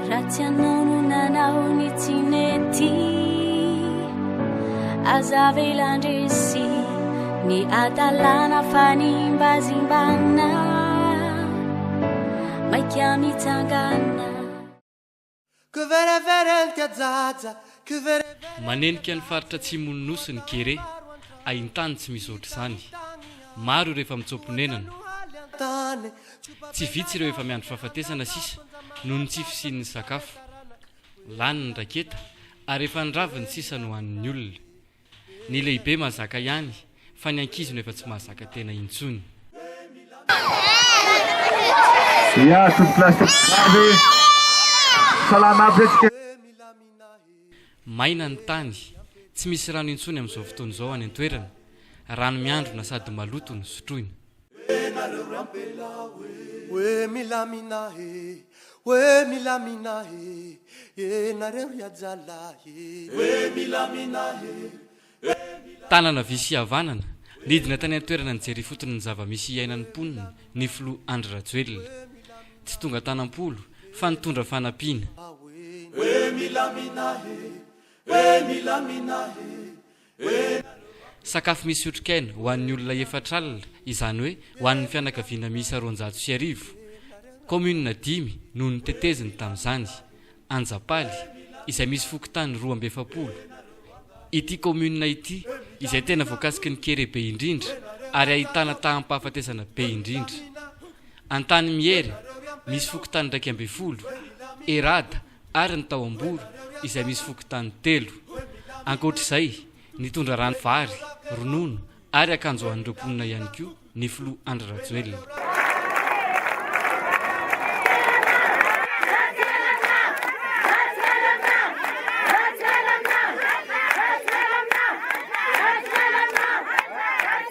Ratianonu nanaoni tineti Azavelandresi Ni adalana fanimbazimbana Maikiami tangana Manenika ny faritra Tsimony Nosy ny Kere ahintany tsy misy ohatr' izany. Maro rehefa mitsoponenana. Tsy vitsy ireo efa miandro fahafatesana sisa noho ny tsy fisian'ny sakafo. Lany ny raketa ary efa nravy ny sisa no hoan'ny olona. Ny lehibe mahazaka ihany fa ny ankizy no efa tsy mahazaka tena intsony. Maina ny tany, tsy misy rano intsony amin'izao fotoana izao any an-toerana. Rano miandro na sady maloto ny sotroina. Tanana visy havanana, lidina tany an-toerana nijery fotony ny zava-misy iainan'ny mponina ny filoha Andry Rajoelina. Tsy tonga tanam-polo fa nitondra fanampiana. Sakafo misy otrikaina ho an'ny olona efatralina, izany hoe ho an'ny fianakaviana miisa 250. Commune 5 no niteteziny tamin'izany. Anjapaly izay misy fokontany 270. Ity commune ity izay tena voakasiky ny Kere be indrindra ary ahitana taham-pahafatesana be indrindra. Antany Miery misy fokontany 220. Erada ary ny Taoamboro izay misy fokontany 3. Ankoatr'izay nitondra rano vary, ronono ary akanjo ho an'ireo mponina ihany koa ny filoha Andry Rajoelina.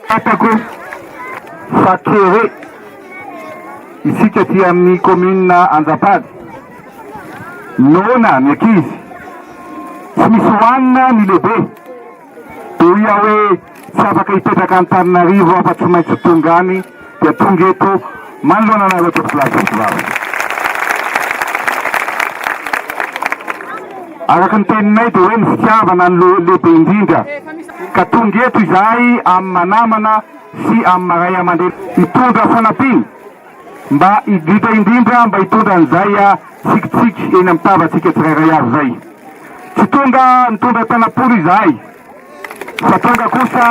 Atako fa Kere isika ty amin'ny commune Anjapady. Nona ny ankizy tsy misy hoanina ny lehibe. Dia hoe tsy afaka hipetraka Antananarivo afa-tsy maintsy tonga any dia tonga eto manoloana anareo eto plasy vavy. Araka ny teninay dia hoe ny fitiavana ny lehibe indrindra ka tonga eto izahay amin'ny manamana sy amin'ny maray aman-dreny hitondra fanampiana mba indrindra indrindra mba hitondra an'izay tsikitsiky eny amin'ny tavantsika tsirairay avy zay. Tsy tonga nitondra tanam-polo izahay fa tonga kosa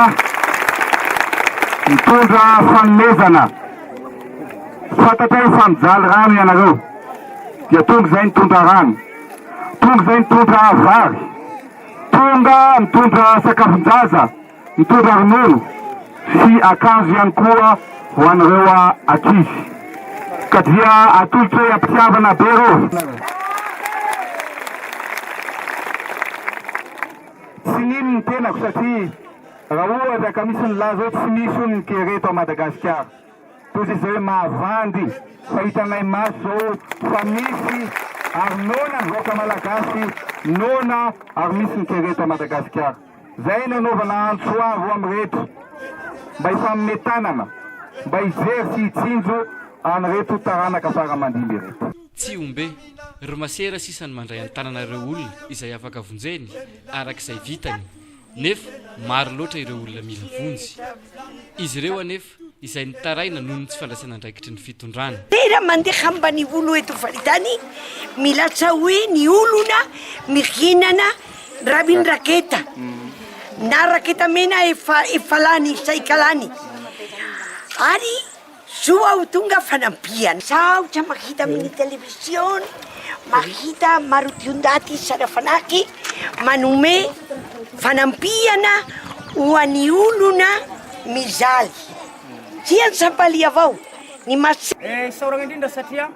nitondra fanomezana. Fantatray famijaly rano ianareo dia tonga izay nitondra rano, tonga izay nitondra vary, tonga nitondra sakafon-jaza, nitondra ronono sy akanjo ihany koa ho an'ireo ankizy. Ka dia atolotra hoe ampitiavana be reo. Tsy nino ny tenako satria raha ohatra ka misy ny laza hoe tsy misy hono ny Kere eto Madagasikara. Toy izay hoe mahavandy fa hitanay maso zao fa misy ary nona ny vahoaka malagasy, nona ary misy ny Kere eto Madagasikara. Zay nanaovana antsoavo amin'ireto mba hifaminay tanana, mba hijery sy hitsinjo an'ireto taranaka faramandimby ireto. Tsy ombe, romasera sisa ny mandray ny tananareo olona izay afaka vonjeny arak'izay vitany. Nefa maro loatra ireo olona mila vonjy. Izy ireo anefa izay nitaraina noho ny tsy fandraisana andraikitry ny fitondrana. Tena mandeha ambany olo eto valitany milatsa hoe ny olona mihinana rabin raketa na raketa mena efa lany saikalany ary soa ho tonga fanampiana. Saotra mahita amin'ny television, mahita marotiondaty sarafanaky manome fanampiana ho an'ny olona mizaly. Tsy ansampaly avao ny mas. Saoragna indrindra satria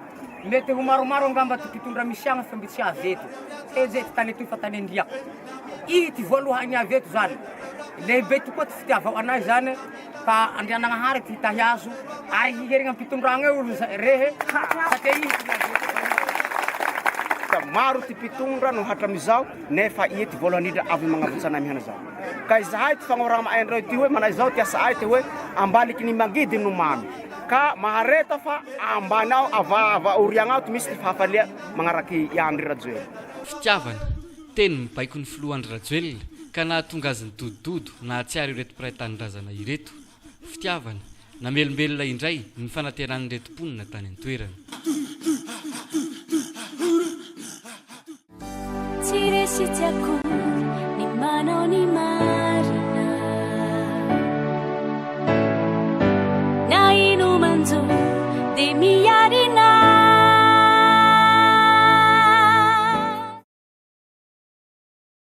mety ho maromaro angamba ty mpitondra misy agny fa mby tsy avy eto. Ezeto tany etoy fa tany andriako. Ity voalohany avy eto zany. Lehibe tokoa ty fitiavao anazy zany fa andriananahary ty hitahy azo ary hiherigna mpitondragna eo rehe satria izy maro ty mpitondra no hatramizao nefa ity voalohany indra avy magnavotsana mihana zao. Ka izahay ty fagnoragna mahaindreo ty hoe manay zao ty asa ay ty hoe ambaliky ny mangidy no mamy. ka mahareta fa ambanao ava oriagnao to misy ty fahafalia magnaraky Andry Rajoelina. Fitiavana teny mibaiko ny filohandry Rajoelina ka nahatonga azy nidodododo na tsiary ireto mpiray-tanindrazana ireto. Fitiavana namelombelona indray ny fanateran'ny retom-ponina tany an-toerana. Tsy resy tiako ny manao ny marina, na ino manjo dia